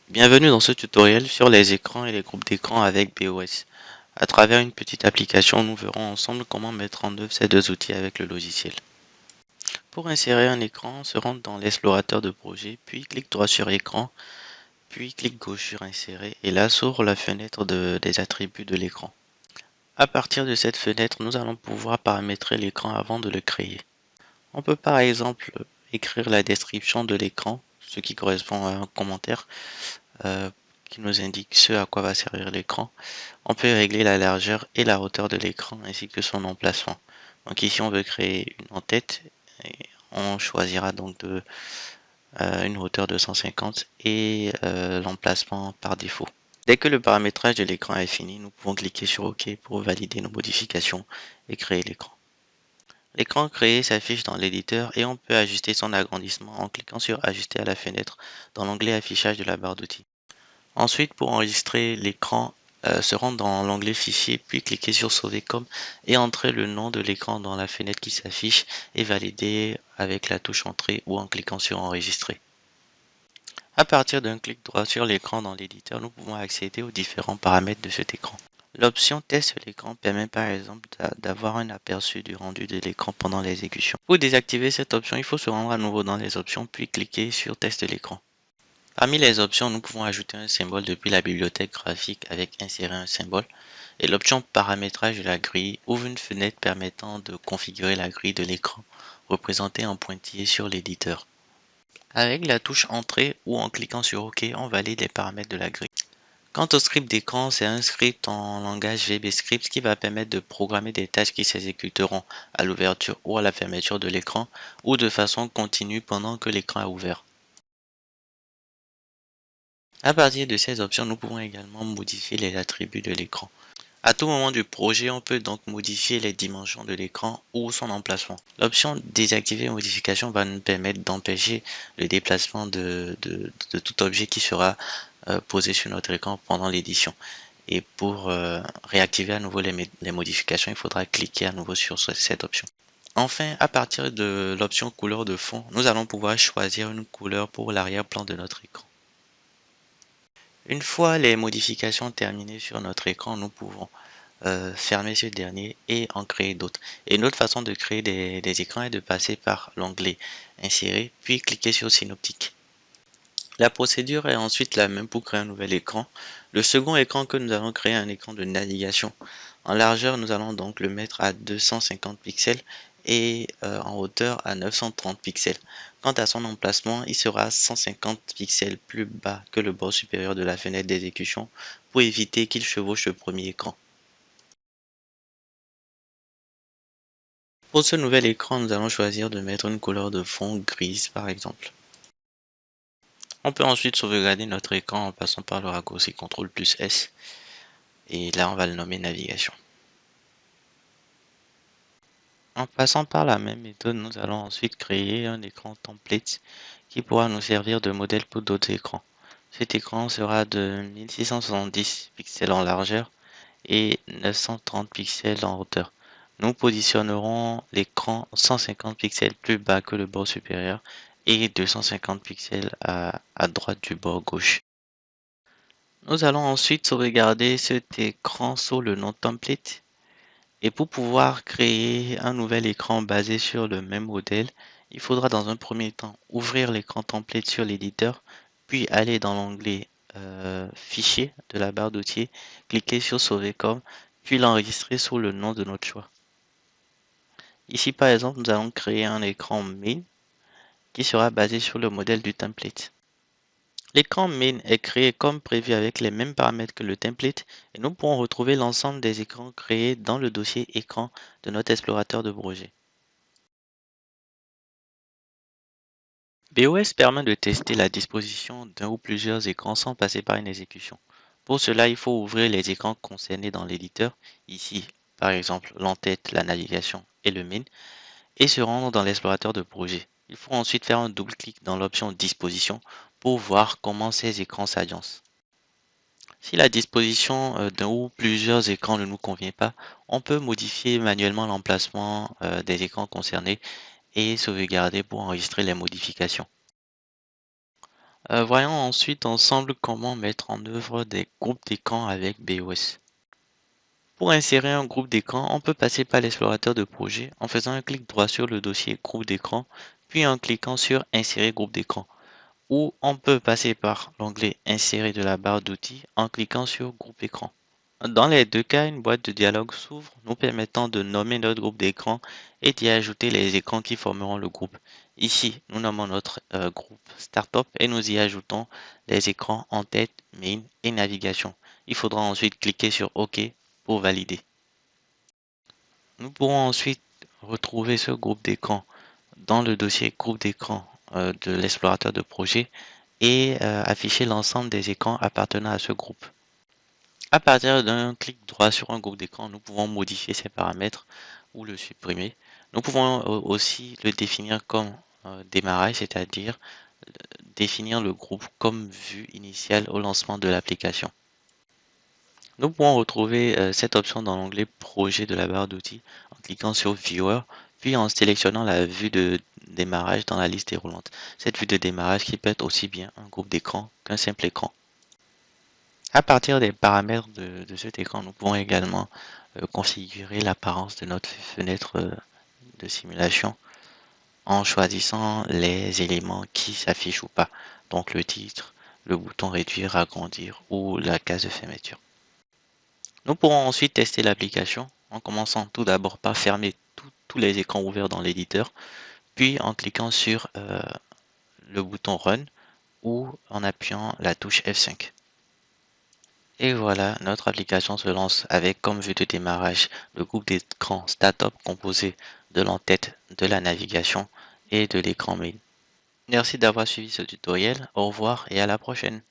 Bienvenue dans ce tutoriel sur les écrans et les groupes d'écran avec BOS. À travers une petite application, nous verrons ensemble comment mettre en œuvre ces deux outils avec le logiciel. Pour insérer un écran, on se rend dans l'explorateur de projet, puis clique droit sur écran, puis clique gauche sur insérer et là s'ouvre la fenêtre des attributs de l'écran. À partir de cette fenêtre, nous allons pouvoir paramétrer l'écran avant de le créer. On peut par exemple écrire la description de l'écran, ce qui correspond à un commentaire. Qui nous indique ce à quoi va servir l'écran. On peut régler la largeur et la hauteur de l'écran ainsi que son emplacement. Donc ici on veut créer une en-tête et on choisira donc une hauteur de 150 et l'emplacement par défaut. Dès que le paramétrage de l'écran est fini, nous pouvons cliquer sur OK pour valider nos modifications et créer l'écran. L'écran créé s'affiche dans l'éditeur et on peut ajuster son agrandissement en cliquant sur Ajuster à la fenêtre dans l'onglet Affichage de la barre d'outils. Ensuite, pour enregistrer l'écran, se rendre dans l'onglet Fichier, puis cliquer sur Sauver comme et entrer le nom de l'écran dans la fenêtre qui s'affiche et valider avec la touche Entrée ou en cliquant sur Enregistrer. À partir d'un clic droit sur l'écran dans l'éditeur, nous pouvons accéder aux différents paramètres de cet écran. L'option Teste l'écran permet par exemple d'avoir un aperçu du rendu de l'écran pendant l'exécution. Pour désactiver cette option, il faut se rendre à nouveau dans les options, puis cliquer sur Teste l'écran. Parmi les options, nous pouvons ajouter un symbole depuis la bibliothèque graphique avec Insérer un symbole. Et l'option Paramétrage de la grille ouvre une fenêtre permettant de configurer la grille de l'écran, représentée en pointillé sur l'éditeur. Avec la touche Entrée ou en cliquant sur OK, on valide les paramètres de la grille. Quant au script d'écran, c'est un script en langage VBScript qui va permettre de programmer des tâches qui s'exécuteront à l'ouverture ou à la fermeture de l'écran ou de façon continue pendant que l'écran est ouvert. À partir de ces options, nous pouvons également modifier les attributs de l'écran. À tout moment du projet, on peut donc modifier les dimensions de l'écran ou son emplacement. L'option Désactiver modification va nous permettre d'empêcher le déplacement de tout objet qui sera posé sur notre écran pendant l'édition. Et pour réactiver à nouveau les modifications, il faudra cliquer à nouveau sur cette option. Enfin, à partir de l'option couleur de fond, nous allons pouvoir choisir une couleur pour l'arrière-plan de notre écran. Une fois les modifications terminées sur notre écran, nous pouvons fermer ce dernier et en créer d'autres. Et une autre façon de créer des écrans est de passer par l'onglet Insérer, puis cliquer sur Synoptique. La procédure est ensuite la même pour créer un nouvel écran. Le second écran que nous allons créer est un écran de navigation. En largeur, nous allons donc le mettre à 250 pixels et en hauteur à 930 pixels. Quant à son emplacement, il sera 150 pixels plus bas que le bord supérieur de la fenêtre d'exécution pour éviter qu'il chevauche le premier écran. Pour ce nouvel écran, nous allons choisir de mettre une couleur de fond grise par exemple. On peut ensuite sauvegarder notre écran en passant par le raccourci CTRL+S et là on va le nommer navigation. En passant par la même méthode, nous allons ensuite créer un écran template qui pourra nous servir de modèle pour d'autres écrans. Cet écran sera de 1670 pixels en largeur et 930 pixels en hauteur. Nous positionnerons l'écran 150 pixels plus bas que le bord supérieur et 250 pixels à droite du bord gauche. Nous allons ensuite sauvegarder cet écran sous le nom template. Et pour pouvoir créer un nouvel écran basé sur le même modèle, il faudra dans un premier temps ouvrir l'écran template sur l'éditeur, puis aller dans l'onglet Fichier de la barre d'outils, cliquer sur Sauver comme, puis l'enregistrer sous le nom de notre choix. Ici par exemple, nous allons créer un écran main qui sera basé sur le modèle du template. L'écran main est créé comme prévu avec les mêmes paramètres que le template et nous pourrons retrouver l'ensemble des écrans créés dans le dossier écran de notre explorateur de projet. BOS permet de tester la disposition d'un ou plusieurs écrans sans passer par une exécution. Pour cela, il faut ouvrir les écrans concernés dans l'éditeur, ici par exemple l'entête, la navigation et le main, et se rendre dans l'explorateur de projet. Il faut ensuite faire un double-clic dans l'option Disposition pour voir comment ces écrans s'agencent. Si la disposition d'un ou plusieurs écrans ne nous convient pas, on peut modifier manuellement l'emplacement des écrans concernés et sauvegarder pour enregistrer les modifications. Voyons ensuite ensemble comment mettre en œuvre des groupes d'écran avec BOS. Pour insérer un groupe d'écran, on peut passer par l'explorateur de projet en faisant un clic droit sur le dossier groupe d'écran, puis en cliquant sur Insérer groupe d'écran. Ou on peut passer par l'onglet Insérer de la barre d'outils en cliquant sur Groupe écran. Dans les deux cas, une boîte de dialogue s'ouvre nous permettant de nommer notre groupe d'écran et d'y ajouter les écrans qui formeront le groupe. Ici, nous nommons notre groupe Startup et nous y ajoutons les écrans en tête, main et navigation. Il faudra ensuite cliquer sur OK pour valider. Nous pourrons ensuite retrouver ce groupe d'écran dans le dossier groupe d'écran de l'explorateur de projet et afficher l'ensemble des écrans appartenant à ce groupe. À partir d'un clic droit sur un groupe d'écran, nous pouvons modifier ses paramètres ou le supprimer. Nous pouvons aussi le définir comme démarrage, c'est-à-dire définir le groupe comme vue initiale au lancement de l'application. Nous pouvons retrouver cette option dans l'onglet Projet de la barre d'outils en cliquant sur Viewer, puis en sélectionnant la vue de démarrage dans la liste déroulante. Cette vue de démarrage qui peut être aussi bien un groupe d'écran qu'un simple écran. À partir des paramètres de cet écran, nous pouvons également configurer l'apparence de notre fenêtre de simulation en choisissant les éléments qui s'affichent ou pas, donc le titre, le bouton réduire, agrandir ou la case de fermeture. Nous pourrons ensuite tester l'application en commençant tout d'abord par fermer tous les écrans ouverts dans l'éditeur, puis en cliquant sur le bouton Run ou en appuyant la touche F5. Et voilà, notre application se lance avec comme vue de démarrage le groupe d'écran Startup composé de l'entête, de la navigation et de l'écran main. Merci d'avoir suivi ce tutoriel, au revoir et à la prochaine.